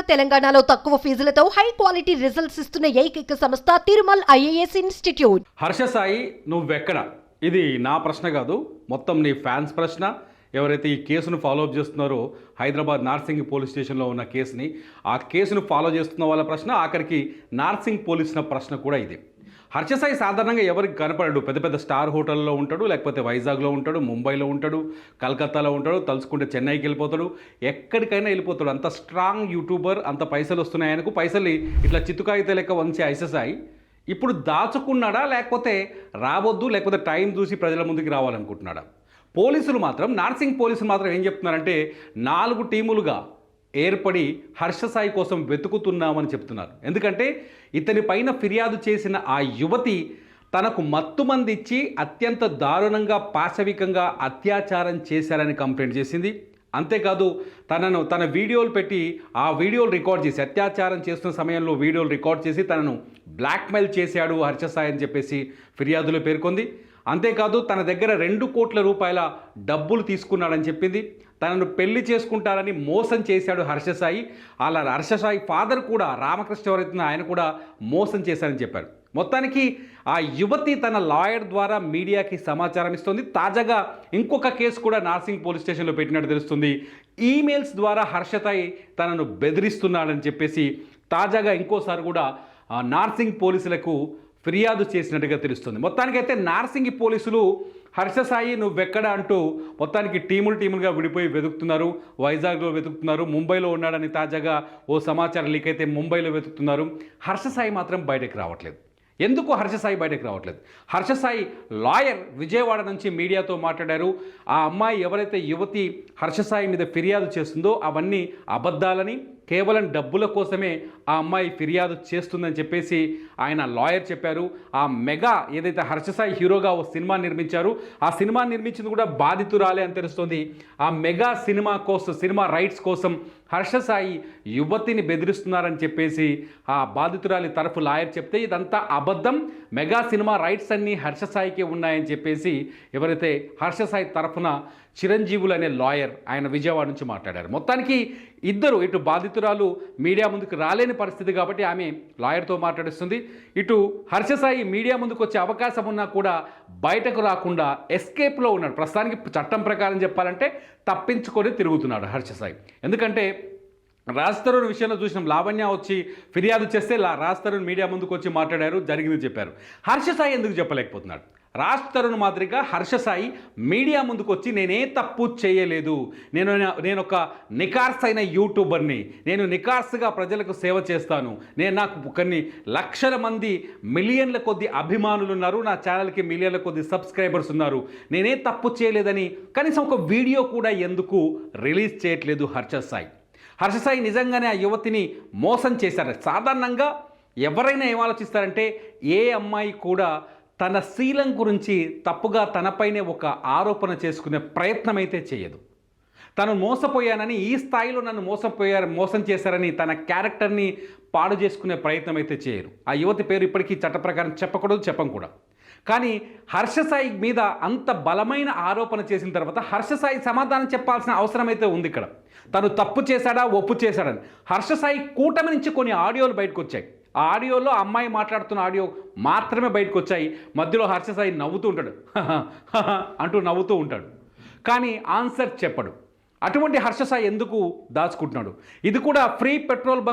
తెలంగాణలో తక్కువ ఫీజులతో high quality results ఇస్తున్న ఏకైక సంస్థ తిరుమల్ ఐఏఎస్ ఇన్స్టిట్యూట్. హర్ష సాయి నువ్వెక్కడ? ఇది నా ప్రశ్న కాదు, మొత్తం నీ ఫ్యాన్స్ ప్రశ్న. ఎవరైతే ఈ కేసును ఫాలో అప్ చేస్తున్నారో, హైదరాబాద్ నార్సింగ్ పోలీస్ స్టేషన్లో ఉన్న కేసుని, ఆ కేసును ఫాలో చేస్తున్న వాళ్ళ ప్రశ్న, ఆఖరికి నార్సింగ్ పోలీసుల ప్రశ్న కూడా ఇది. హర్ష సాయి సాధారణంగా ఎవరికి కనపడడు. పెద్ద పెద్ద స్టార్ హోటల్లో ఉంటాడు, లేకపోతే వైజాగ్లో ఉంటాడు, ముంబైలో ఉంటాడు, కలకత్తాలో ఉంటాడు, తలుచుకుంటే చెన్నైకి వెళ్ళిపోతాడు, ఎక్కడికైనా వెళ్ళిపోతాడు. అంత స్ట్రాంగ్ యూట్యూబర్, అంత పైసలు వస్తున్నాయి ఆయనకు. పైసలు ఇట్లా చిత్తుకాయితే లెక్క వంచే హర్ష సాయి ఇప్పుడు దాచుకున్నాడా, లేకపోతే రావద్దు, లేకపోతే టైం చూసి ప్రజల ముందుకు రావాలనుకుంటున్నాడా? పోలీసులు మాత్రం, నార్సింగ్ పోలీసులు మాత్రం ఏం చెప్తున్నారంటే 4 టీములుగా ఏర్పడి హర్ష సాయి కోసం వెతుకుతున్నామని చెప్తున్నారు. ఎందుకంటే ఇతని పైన ఫిర్యాదు చేసిన ఆ యువతి తనకు మత్తుమంది ఇచ్చి అత్యంత దారుణంగా, పాశవికంగా అత్యాచారం చేశారని కంప్లైంట్ చేసింది. అంతేకాదు తన వీడియోలు పెట్టి, ఆ వీడియోలు రికార్డ్ చేసి, అత్యాచారం చేస్తున్న సమయంలో వీడియోలు రికార్డ్ చేసి తనను బ్లాక్మెయిల్ చేశాడు హర్ష సాయి అని చెప్పేసి ఫిర్యాదులో పేర్కొంది. అంతేకాదు తన దగ్గర 2 కోట్ల రూపాయల డబ్బులు తీసుకున్నాడని చెప్పింది. తనను పెళ్లి చేసుకుంటారని మోసం చేశాడు హర్ష సాయి. అలా హర్ష సాయి ఫాదర్ కూడా, రామకృష్ణ ఎవరైతే ఆయన కూడా మోసం చేశారని చెప్పారు. మొత్తానికి ఆ యువతి తన లాయర్ ద్వారా మీడియాకి సమాచారం ఇస్తుంది. తాజాగా ఇంకొక కేసు కూడా నార్సింగ్ పోలీస్ స్టేషన్లో పెట్టినట్టు తెలుస్తుంది. ఈమెయిల్స్ ద్వారా హర్ష సాయి తనను బెదిరిస్తున్నాడని చెప్పేసి తాజాగా ఇంకోసారి కూడా నార్సింగ్ పోలీసులకు ఫిర్యాదు చేసినట్టుగా తెలుస్తుంది. మొత్తానికైతే నార్సింగ్ పోలీసులు హర్ష సాయి నువ్వెక్కడ అంటూ మొత్తానికి టీములుగా విడిపోయి వెతుకుతున్నారు. వైజాగ్లో వెతుకుతున్నారు, ముంబైలో ఉన్నాడని తాజాగా ఓ సమాచారం లీక్ అయితే ముంబైలో వెతుకుతున్నారు. హర్ష సాయి మాత్రం బయటకు రావట్లేదు. ఎందుకు హర్ష సాయి బయటకు రావట్లేదు? హర్ష సాయి లాయర్ విజయవాడ నుంచి మీడియాతో మాట్లాడారు. ఆ అమ్మాయి ఎవరైతే యువతి హర్ష సాయి మీద ఫిర్యాదు చేస్తుందో అవన్నీ అబద్ధాలని, కేవలం డబ్బుల కోసమే ఆ అమ్మాయి ఫిర్యాదు చేస్తుందని చెప్పేసి ఆయన లాయర్ చెప్పారు. ఆ మెగా ఏదైతే హర్ష సాయి హీరోగా ఓ సినిమా నిర్మించారు, ఆ సినిమా నిర్మించింది కూడా బాధితురాలే అని తెలుస్తుంది. ఆ మెగా సినిమా రైట్స్ కోసం హర్ష సాయి యువతిని బెదిరిస్తున్నారని చెప్పేసి ఆ బాధితురాలి తరఫు లాయర్ చెప్తే ఇదంతా అబద్ధం, మెగా సినిమా రైట్స్ అన్నీ హర్ష సాయికే ఉన్నాయని చెప్పేసి ఎవరైతే హర్ష సాయి తరఫున చిరంజీవులు అనే లాయర్ ఆయన విజయవాడ నుంచి మాట్లాడారు. మొత్తానికి ఇద్దరు, ఇటు బాధితురాలు మీడియా ముందుకు రాలేని పరిస్థితి కాబట్టి ఆమె లాయర్తో మాట్లాడిస్తుంది. ఇటు హర్ష సాయి మీడియా ముందుకు వచ్చే అవకాశం ఉన్నా కూడా బయటకు రాకుండా ఎస్కేప్లో ఉన్నాడు. ప్రస్తుతానికి చట్టం ప్రకారం చెప్పాలంటే తప్పించుకొని తిరుగుతున్నాడు హర్ష సాయి. ఎందుకంటే రాజ్ తరుణ్ విషయంలో చూసినాం, లావణ్య వచ్చి ఫిర్యాదు చేస్తే రాజ్ తరుణ్ మీడియా ముందుకు వచ్చి మాట్లాడారు, జరిగింది చెప్పారు. హర్ష సాయి ఎందుకు చెప్పలేకపోతున్నాడు? రాజ్ తరుణ్ మాదిరిగా హర్ష సాయి మీడియా ముందుకు వచ్చి నేనే తప్పు చేయలేదు, నేను ఒక నికార్స్ అయిన యూట్యూబర్ని, నేను నికార్స్గా ప్రజలకు సేవ చేస్తాను, నాకు కొన్ని లక్షల మంది, మిలియన్ల కొద్ది అభిమానులు ఉన్నారు, నా ఛానల్కి మిలియన్ల కొద్ది సబ్స్క్రైబర్స్ ఉన్నారు, నేనే తప్పు చేయలేదని కనీసం ఒక వీడియో కూడా ఎందుకు రిలీజ్ చేయట్లేదు హర్ష సాయి? హర్ష సాయి నిజంగానే ఆ యువతిని మోసం చేశారు. సాధారణంగా ఎవరైనా ఏం ఆలోచిస్తారంటే, ఏ అమ్మాయి కూడా తన శీలం గురించి తప్పుగా తనపైనే ఒక ఆరోపణ చేసుకునే ప్రయత్నం అయితే చేయదు. తను మోసపోయానని, ఈ స్థాయిలో నన్ను మోసం చేశారని తన క్యారెక్టర్ని పాడు చేసుకునే ప్రయత్నం అయితే చేయరు. ఆ యువతి పేరు ఇప్పటికీ చట్ట ప్రకారం చెప్పకూడదు, చెప్పం కూడా. కానీ హర్ష సాయి మీద అంత బలమైన ఆరోపణ చేసిన తర్వాత హర్ష సాయి సమాధానం చెప్పాల్సిన అవసరం అయితే ఉంది. ఇక్కడ తను తప్పు చేశాడా, ఒప్పు చేశాడని హర్ష సాయి కూటమి నుంచి కొన్ని ఆడియోలు బయటకు వచ్చాయి. ఆ ఆడియోలో అమ్మాయి మాట్లాడుతున్న ఆడియో మాత్రమే బయటకు వచ్చాయి. మధ్యలో హర్ష సాయి నవ్వుతూ ఉంటాడు, అంటూ నవ్వుతూ ఉంటాడు, కానీ ఆన్సర్ చెప్పడు. అటువంటి హర్ష సాయి ఎందుకు దాచుకుంటున్నాడు? ఇది కూడా ఫ్రీ పెట్రోల్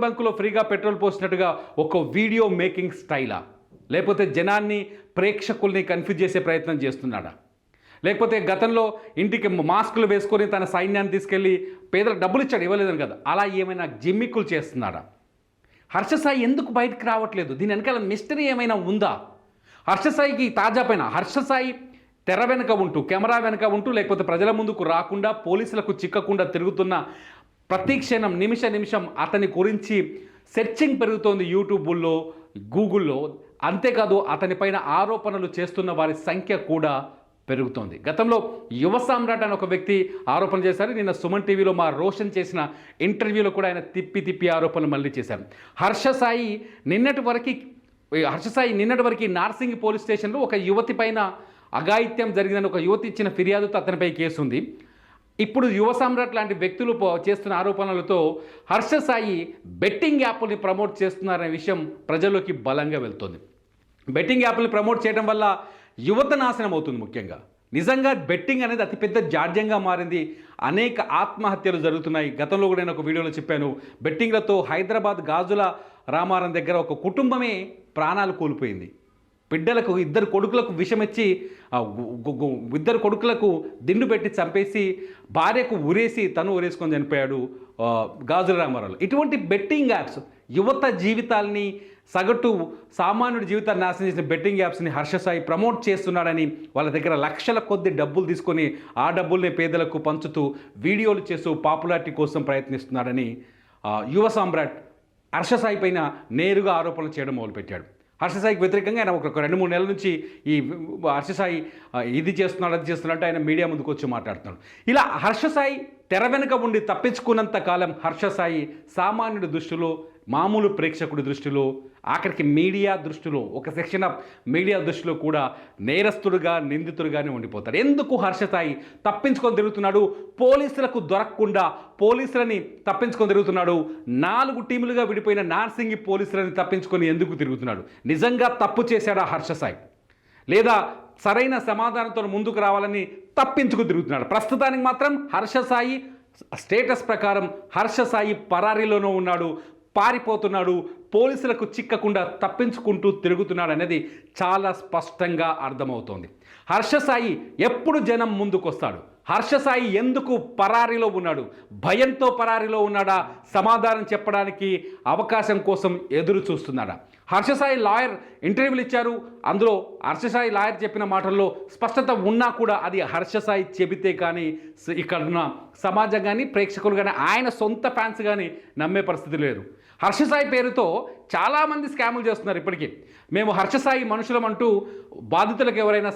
బంకులో ఫ్రీగా పెట్రోల్ పోసినట్టుగా ఒక వీడియో మేకింగ్ స్టైలా, లేకపోతే జనాన్ని, ప్రేక్షకుల్ని కన్ఫ్యూజ్ చేసే ప్రయత్నం చేస్తున్నాడా? లేకపోతే గతంలో ఇంటికి మాస్కులు వేసుకొని తన సైన్యాన్ని తీసుకెళ్ళి పేదలకు డబ్బులు ఇచ్చాడు, ఇవ్వలేదని కదా, అలా ఏమైనా జిమ్మిక్కులు చేస్తున్నాడా? హర్ష సాయి ఎందుకు బయటకు రావట్లేదు? దీని వెనకాల మిస్టరీ ఏమైనా ఉందా? హర్ష సాయికి తాజా పైన హర్ష సాయి తెర వెనుక ఉంటూ, కెమెరా వెనుక ఉంటూ, లేకపోతే ప్రజల ముందుకు రాకుండా, పోలీసులకు చిక్కకుండా తిరుగుతున్న ప్రతి క్షణం, నిమిషం అతని గురించి సెర్చింగ్ పెరుగుతోంది యూట్యూబ్లో, గూగుల్లో. అంతేకాదు అతనిపైన ఆరోపణలు చేస్తున్న వారి సంఖ్య కూడా పెరుగుతోంది. గతంలో యువ సామ్రాట్ అని ఒక వ్యక్తి ఆరోపణ చేశారు. నిన్న సుమన్ టీవీలో మా రోషన్ చేసిన ఇంటర్వ్యూలో కూడా ఆయన తిప్పి ఆరోపణలు మళ్ళీ చేశారు. హర్ష సాయి నిన్నటి వరకు నార్సింగ్ పోలీస్ స్టేషన్లో ఒక యువతి పైన అఘాయిత్యం జరిగిందని ఒక యువతి ఇచ్చిన ఫిర్యాదుతో అతనిపై కేసు ఉంది. ఇప్పుడు యువ సమ్రాట్ లాంటి వ్యక్తులు చేస్తున్న ఆరోపణలతో హర్ష సాయి బెట్టింగ్ యాప్ని ప్రమోట్ చేస్తున్నారనే విషయం ప్రజల్లోకి బలంగా వెళ్తుంది. బెట్టింగ్ యాప్ని ప్రమోట్ చేయడం వల్ల యువత నాశనం అవుతుంది. ముఖ్యంగా నిజంగా బెట్టింగ్ అనేది అతిపెద్ద జాడ్యంగా మారింది. అనేక ఆత్మహత్యలు జరుగుతున్నాయి. గతంలో కూడా నేను ఒక వీడియోలో చెప్పాను. బెట్టింగ్లతో హైదరాబాద్ గాజుల రామారం దగ్గర ఒక కుటుంబమే ప్రాణాలు కోల్పోయింది. బిడ్డలకు ఇద్దరు కొడుకులకు విషమిచ్చి ఇద్దరు కొడుకులకు దిండు పెట్టి చంపేసి భార్యకు ఉరేసి తను ఉరేసుకొని చనిపోయాడు గాజుల రామారావులో. ఇటువంటి బెట్టింగ్ యాప్స్ యువత జీవితాల్ని, సగటు సామాన్యుడి జీవితాన్ని నాశనం చేసిన బెట్టింగ్ యాప్స్ని హర్ష సాయి ప్రమోట్ చేస్తున్నాడని, వాళ్ళ దగ్గర లక్షల కొద్ది డబ్బులు తీసుకొని ఆ డబ్బుల్ని పేదలకు పంచుతూ వీడియోలు చేస్తూ పాపులారిటీ కోసం ప్రయత్నిస్తున్నాడని యువ సామ్రాట్ హర్ష సాయి పైన నేరుగా ఆరోపణలు చేయడం మొదలుపెట్టాడు. హర్ష సాయికి వ్యతిరేకంగా ఆయన ఒక 2-3 నెలల నుంచి ఈ హర్ష సాయి ఇది చేస్తున్నాడు అది చేస్తున్నట్టు ఆయన మీడియా ముందుకు వచ్చి మాట్లాడుతున్నాడు. ఇలా హర్ష సాయి తెర వెనుక ఉండి తప్పించుకున్నంత కాలం హర్ష సాయి సామాన్యుడి దృష్టిలో, మామూలు ప్రేక్షకుడి దృష్టిలో, ఆఖరికి మీడియా దృష్టిలో, ఒక సెక్షన్ ఆఫ్ మీడియా దృష్టిలో కూడా నేరస్తుడుగా, నిందితుడుగానే ఉండిపోతాడు. ఎందుకు హర్ష సాయి తప్పించుకొని తిరుగుతున్నాడు? పోలీసులకు దొరకకుండా పోలీసులని తప్పించుకొని తిరుగుతున్నాడు. 4 టీములుగా విడిపోయిన నార్సింగి పోలీసులని తప్పించుకొని ఎందుకు తిరుగుతున్నాడు? నిజంగా తప్పు చేశాడా హర్ష సాయి? లేదా సరైన సమాధానంతో ముందుకు రావాలని తప్పించుకు తిరుగుతున్నాడు? ప్రస్తుతానికి మాత్రం హర్ష సాయి స్టేటస్ ప్రకారం హర్ష సాయి పరారీలోనూ ఉన్నాడు, పారిపోతున్నాడు, పోలీసులకు చిక్కకుండా తప్పించుకుంటూ తిరుగుతున్నాడు అనేది చాలా స్పష్టంగా అర్థమవుతోంది. హర్ష సాయి ఎప్పుడు జనం ముందుకొస్తాడు? హర్ష సాయి ఎందుకు పరారీలో ఉన్నాడు? భయంతో పరారీలో ఉన్నాడా? సమాధానం చెప్పడానికి అవకాశం కోసం ఎదురు చూస్తున్నాడా? హర్ష సాయి లాయర్ ఇంటర్వ్యూలు ఇచ్చారు. అందులో హర్ష సాయి లాయర్ చెప్పిన మాటల్లో స్పష్టత ఉన్నా కూడా అది హర్ష సాయి చెబితే కానీ ఇక్కడున్న సమాజం కానీ ప్రేక్షకులు కానీ ఆయన సొంత ఫ్యాన్స్ కానీ నమ్మే పరిస్థితి లేదు. హర్ష సాయి పేరుతో చాలామంది స్కాములు చేస్తున్నారు. ఇప్పటికీ మేము హర్ష సాయి మనుషులం అంటూ బాధితులకు ఎవరైనా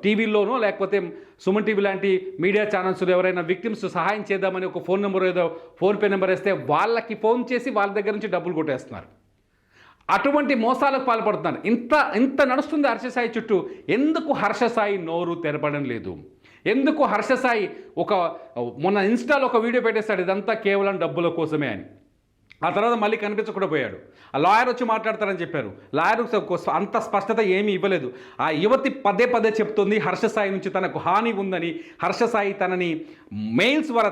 టీవీల్లోనో లేకపోతే సుమన్ టీవీ లాంటి మీడియా ఛానల్స్లో ఎవరైనా విక్టిమ్స్ సహాయం చేద్దామని ఒక ఫోన్ నెంబర్ ఏదో ఫోన్పే నెంబర్ వేస్తే వాళ్ళకి ఫోన్ చేసి వాళ్ళ దగ్గర నుంచి డబ్బులు కొట్టేస్తున్నారు. అటువంటి మోసాలకు పాల్పడుతున్నారు. ఇంత నడుస్తుంది హర్ష సాయి చుట్టూ. ఎందుకు హర్ష సాయి నోరు తెరపడం లేదు? ఎందుకు హర్ష సాయి మొన్న ఇన్స్టాలో ఒక వీడియో పెట్టేస్తాడు, ఇదంతా కేవలం డబ్బుల కోసమే అని. ఆ తర్వాత మళ్ళీ కనిపించకుండా పోయాడు. ఆ లాయర్ వచ్చి మాట్లాడతారని చెప్పారు. లాయర్ అంత స్పష్టత ఏమీ ఇవ్వలేదు. ఆ యువతి పదే చెప్తుంది హర్ష సాయి నుంచి తనకు హాని ఉందని, హర్ష సాయి తనని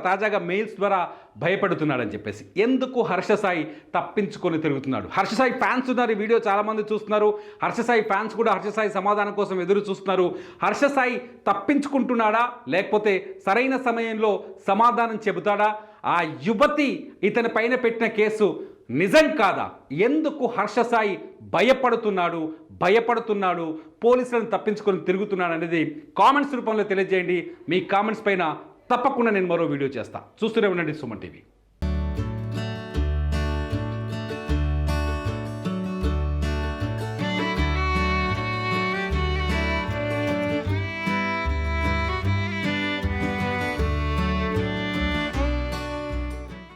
తాజాగా మెయిల్స్ ద్వారా భయపడుతున్నాడని చెప్పేసి. ఎందుకు హర్ష సాయి తప్పించుకొని తిరుగుతున్నాడు? హర్ష సాయి ఫ్యాన్స్ ఉన్నారు, ఈ వీడియో చాలామంది చూస్తున్నారు. హర్ష సాయి ఫ్యాన్స్ కూడా హర్ష సాయి సమాధానం కోసం ఎదురు చూస్తున్నారు. హర్ష సాయి తప్పించుకుంటున్నాడా, లేకపోతే సరైన సమయంలో సమాధానం చెబుతాడా? ఆ యువతి ఇతని పైన పెట్టిన కేసు నిజం కాదా? ఎందుకు హర్ష సాయి భయపడుతున్నాడు, పోలీసులను తప్పించుకొని తిరుగుతున్నాడు అనేది కామెంట్స్ రూపంలో తెలియజేయండి. మీ కామెంట్స్ పైన తప్పకుండా నేను మరో వీడియో చేస్తాను. చూస్తూనే ఉండండి సుమన్ టీవీ.